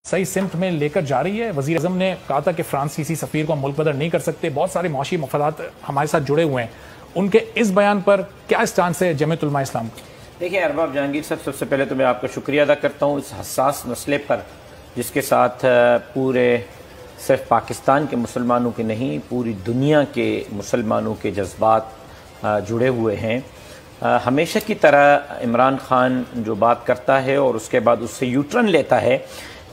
صحیح سمت میں لے کر جا رہی ہے. وزیر اعظم نے کہا تھا کہ فرانسیسی سفیر کو ہم ملک بدر نہیں کر سکتے. بہت سارے معاشی مفادات ہمارے ساتھ جڑے ہوئے ہیں. ان کے اس بیان پر کیا اسٹانس ہے جمعیت علماء اسلام کا؟ دیکھیں ارباب جہانگیر صاحب، سب سے پہلے تو میں آپ کا شکریہ ادا کرتا ہوں اس حساس مسئلے پر جس کے ساتھ پورے صرف پاکستان کے مسلمانوں کے نہیں پوری دنیا کے مسلمانوں کے جذبات جڑے ہوئے ہیں. ہمیشہ کی طرح عمران خان جو بات کرتا ہے اور اس کے بعد اس سے یوٹرن لیتا ہے،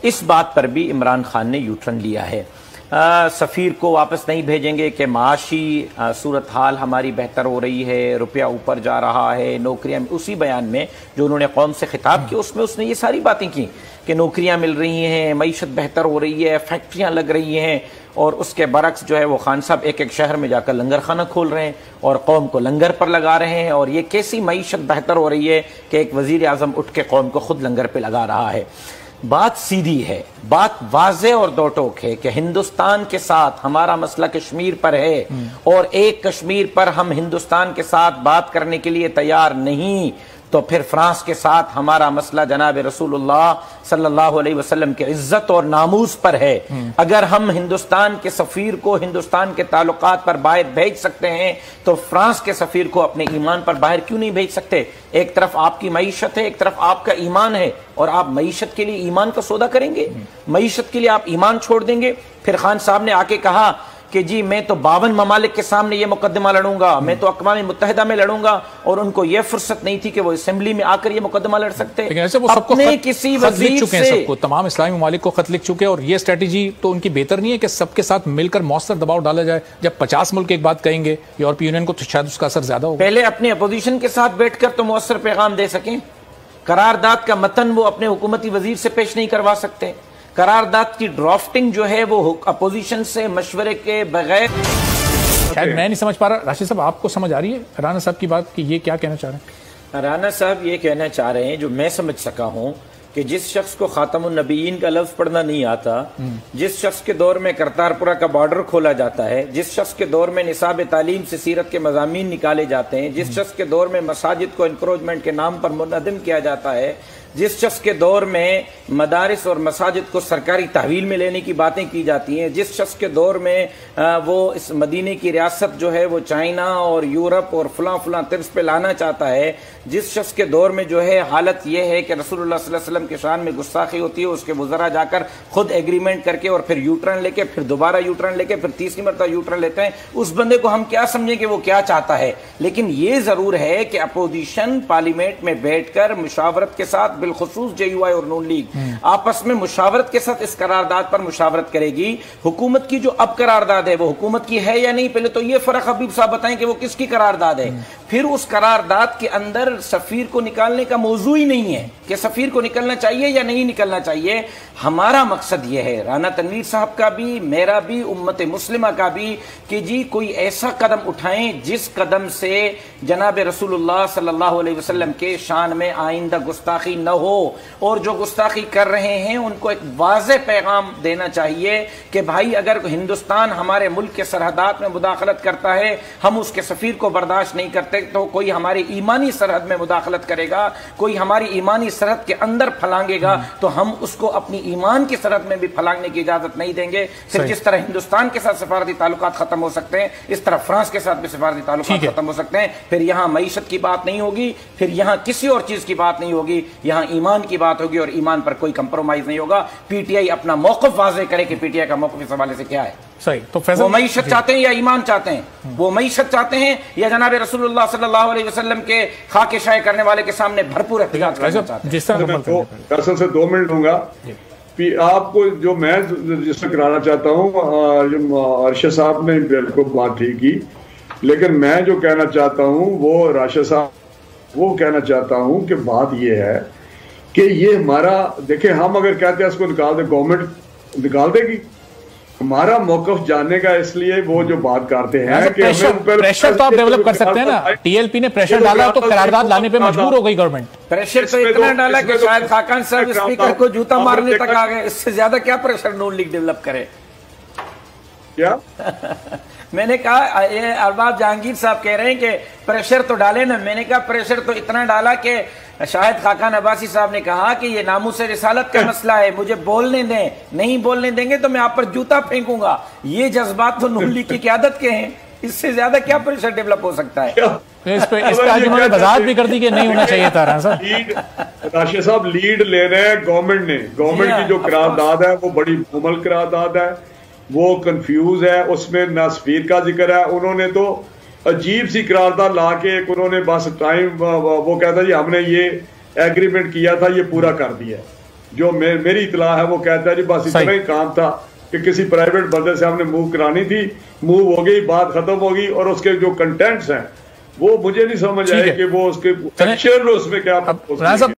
اس بات پر بھی عمران خان نے یوٹرن لیا ہے. سفیر کو واپس نہیں بھیجیں گے کہ معاشی صورتحال ہماری بہتر ہو رہی ہے، روپیہ اوپر جا رہا ہے، نوکریاں. اسی بیان میں جو انہوں نے قوم سے خطاب کیا اس میں اس نے یہ ساری باتیں کی کہ نوکریاں مل رہی ہیں، معیشت بہتر ہو رہی ہے، فیکٹریاں لگ رہی ہیں، اور اس کے برعکس جو ہے وہ خان صاحب ایک ایک شہر میں جا کر لنگر خانہ کھول رہے ہیں اور قوم کو لنگر پر لگا رہے ہیں. اور یہ کیسی معیشت بہتر ہو رہی ہے کہ ایک وزیر اعظم اٹھ کے قوم کو خود لنگر پہ لگا رہا ہے. بات سیدھی ہے، بات واضح اور دو ٹوک ہے کہ ہندوستان کے ساتھ ہمارا مسئلہ کشمیر پر ہے اور ایک کشمیر پر ہم ہندوستان کے ساتھ بات کرنے کے لیے تیار نہیں تو پھر فرانس کے ساتھ ہمارا مسئلہ جناب رسول اللہ صلی اللہ علیہ وسلم کی عزت اور ناموس پر ہے. اگر ہم ہندوستان کے سفیر کو ہندوستان کے تعلقات پر باہر بھیج سکتے ہیں تو فرانس کے سفیر کو اپنے ایمان پر باہر کیوں نہیں بھیج سکتے؟ ایک طرف آپ کی معیشت ہے، ایک طرف آپ کا ایمان ہے، اور آپ معیشت کے لیے ایمان کا سودا کریں گے، معیشت کے لیے آپ ایمان چھوڑ دیں گے. پھر خان صاحب نے آ کے کہا کہ جی میں تو 52 ممالک کے سامنے یہ مقدمہ لڑوں گا، میں تو اقوام متحدہ میں لڑوں گا، اور ان کو یہ فرصت نہیں تھی کہ وہ اسمبلی میں آ کر یہ مقدمہ لڑ سکتے. اپنے کسی وزیر سے تمام اسلامی ممالک کو خط لکھ چکے، اور یہ اسٹریٹجی تو ان کی بہتر نہیں ہے کہ سب کے ساتھ مل کر مؤثر دباؤ ڈالا جائے؟ جب 50 ملک ایک بات کہیں گے یورپی یونین کو تو شاید اس کا اثر زیادہ ہوگا. پہلے اپنے اپوزیشن کے ساتھ بیٹھ کر تو مؤثر پیغام دے سکیں. قرارداد کا متن وہ اپنے حکومتی وزیر سے پیش نہیں کروا سکتے. قرارداد کی ڈرافٹنگ جو ہے وہ اپوزیشن سے مشورے کے بغیر. شاید میں نہیں سمجھ پا رہا. راشد صاحب آپ کو سمجھ آ رہی ہے رانا صاحب کی بات کہ یہ کیا کہنا چاہ رہے ہیں؟ رانا صاحب یہ کہنا چاہ رہے ہیں جو میں سمجھ سکا ہوں کہ جس شخص کو خاتم النبیین کا لفظ پڑھنا نہیں آتا، جس شخص کے دور میں کرتارپورہ کا بارڈر کھولا جاتا ہے، جس شخص کے دور میں نصاب تعلیم سے سیرت کے مضامین نکالے جاتے ہیں، جس شخص کے دور میں مساجد کو انکروچمنٹ کے نام پر منہدم کیا جاتا ہے، جس شخص کے دور میں مدارس اور مساجد کو سرکاری تحویل میں لینے کی باتیں کی جاتی ہیں، جس شخص کے دور میں وہ اس مدینے کی ریاست جو ہے وہ چائنا اور یورپ اور فلاں فلاں طرز پہ لانا چاہتا ہے، جس شخص کے دور میں جو ہے حالت یہ ہے کہ رسول اللہ صلی اللہ علیہ وسلم کے شان میں گستاخی ہوتی ہے، اس کے وزراء جا کر خود ایگریمنٹ کر کے اور پھر یوٹرن لے کے پھر دوبارہ یوٹرن لے کے پھر تیسری مرتبہ یوٹرن لیتے ہیں، اس بندے کو ہم کیا سمجھیں کہ وہ کیا چاہتا ہے؟ لیکن یہ ضرور ہے کہ اپوزیشن پارلیمنٹ میں بیٹھ کر مشاورت کے ساتھ، بالخصوص جے یو آئی اور نون لیگ آپس میں مشاورت کے ساتھ اس قرارداد پر مشاورت کرے گی. حکومت کی جو اب قرارداد ہے وہ حکومت کی ہے یا نہیں؟ پہلے تو یہ فرق حبیب صاحب بتائیں کہ وہ کس کی قرارداد ہے. پھر اس قرارداد کے اندر سفیر کو نکالنے کا موضوع ہی نہیں ہے کہ سفیر کو نکلنا چاہیے یا نہیں نکلنا چاہیے. ہمارا مقصد یہ ہے، رانا تنویر صاحب کا بھی، میرا بھی، امت مسلمہ کا بھی، کہ جی کوئی ایسا قدم اٹھائیں جس قدم سے جناب رسول اللہ صلی اللہ علیہ وسلم کے شان میں آئندہ گستاخی نہ ہو، اور جو گستاخی کر رہے ہیں ان کو ایک واضح پیغام دینا چاہیے کہ بھائی اگر ہندوستان ہمارے ملک کے سرحدات میں مداخلت کرتا ہے، ہم اس کے سفیر کو برداشت نہیں کرتے، تو کوئی ہماری ایمانی سرحد میں مداخلت کرے گا، کوئی ہماری ایمانی سرحد کے اندر پھلانگے گا تو ہم اس کو اپنی ایمان کی سرحد میں بھی پھلانگنے کی اجازت نہیں دیں گے. پھر جس طرح ہندوستان کے ساتھ سفارتی تعلقات ختم ہو سکتے ہیں، اس طرح فرانس کے ساتھ بھی سفارتی تعلقات ختم ہو سکتے ہیں. پھر یہاں معیشت کی بات نہیں ہوگی، پھر یہاں کسی اور چیز کی بات نہیں ہوگی، یہاں ایمان کی بات ہوگی، اور ایمان پر کوئی کمپرومائز نہیں ہوگا. پی ٹی آئی اپنا موقف واضح کرے کہ پی ٹی آئی کا موقف اس حوالے سے کیا ہے. صحیح. تو وہ معیشت چاہتے ہیں یا ایمان چاہتے ہیں؟ وہ معیشت چاہتے ہیں یا جناب رسول اللہ صلی اللہ علیہ وسلم کے خاک شائع کرنے والے کے سامنے بھرپور احتجاج کرنا چاہتے ہیں؟ درصل سے 2 منٹ دوں گا. آپ کو جو میں رجسٹر کرانا چاہتا ہوں، ارشد صاحب نے بالکل بات ٹھیک کی، لیکن میں جو کہنا چاہتا ہوں وہ راشد صاحب وہ کہنا چاہتا ہوں کہ بات یہ ہے کہ یہ ہمارا، دیکھیں ہم اگر کہتے ہیں اس کو نکال دیں، گورنمنٹ نکال دے گی. ہمارا موقف جاننے کا اس لیے وہ جو بات کرتے ہیں کہ پریشر تو آپ ڈیولپ کر سکتے ہیں نا. ٹی ایل پی نے پریشر ڈالا تو قرارداد لانے پہ مجبور ہو گئی گورنمنٹ. پریشر تو اتنا ڈالا کہ شاید خاقان صاحب اسپیکر کو جوتا مارنے تک آ گئے. اس سے زیادہ کیا پریشر نون لیگ ڈیولپ کرے؟ کیا میں نے کہا یہ ارباب جہانگیر صاحب کہہ رہے ہیں کہ پریشر تو ڈالے نا. میں نے کہا پریشر تو اتنا ڈالا کہ شاہد خاقان عباسی صاحب نے کہا کہ یہ ناموس رسالت کا مسئلہ ہے، مجھے بولنے دیں، نہیں بولنے دیں گے تو میں آپ پر جوتا پھینکوں گا. یہ جذبات تو نون لیگ کی قیادت کے ہیں، اس سے زیادہ کیا پریشر ڈیولپ ہو سکتا ہے؟ اس پہ انہوں نے وضاحت بھی کر دی کہ نہیں ہونا چاہیے تھا. راشد صاحب لیڈ لے رہے ہیں گورنمنٹ نے، گورنمنٹ کی جو قرارداد ہے وہ بڑی مکمل قرارداد ہے، وہ کنفیوز ہے، اس میں نہ سفیر کا ذکر ہے. انہوں نے تو عجیب سی قرارداد لا کے انہوں نے بس ٹائم وہ کہتا جی ہم نے یہ ایگریمنٹ کیا تھا یہ پورا کر دیا. جو میری اطلاع ہے وہ کہتا ہے جی بس اتنا ہی کام تھا کہ کسی پرائیویٹ بندے سے ہم نے موو کرانی تھی، موو ہو گئی، بات ختم ہو گئی، اور اس کے جو کنٹینٹس ہیں وہ مجھے نہیں سمجھ آئے کہ وہ اس کے اس میں کیا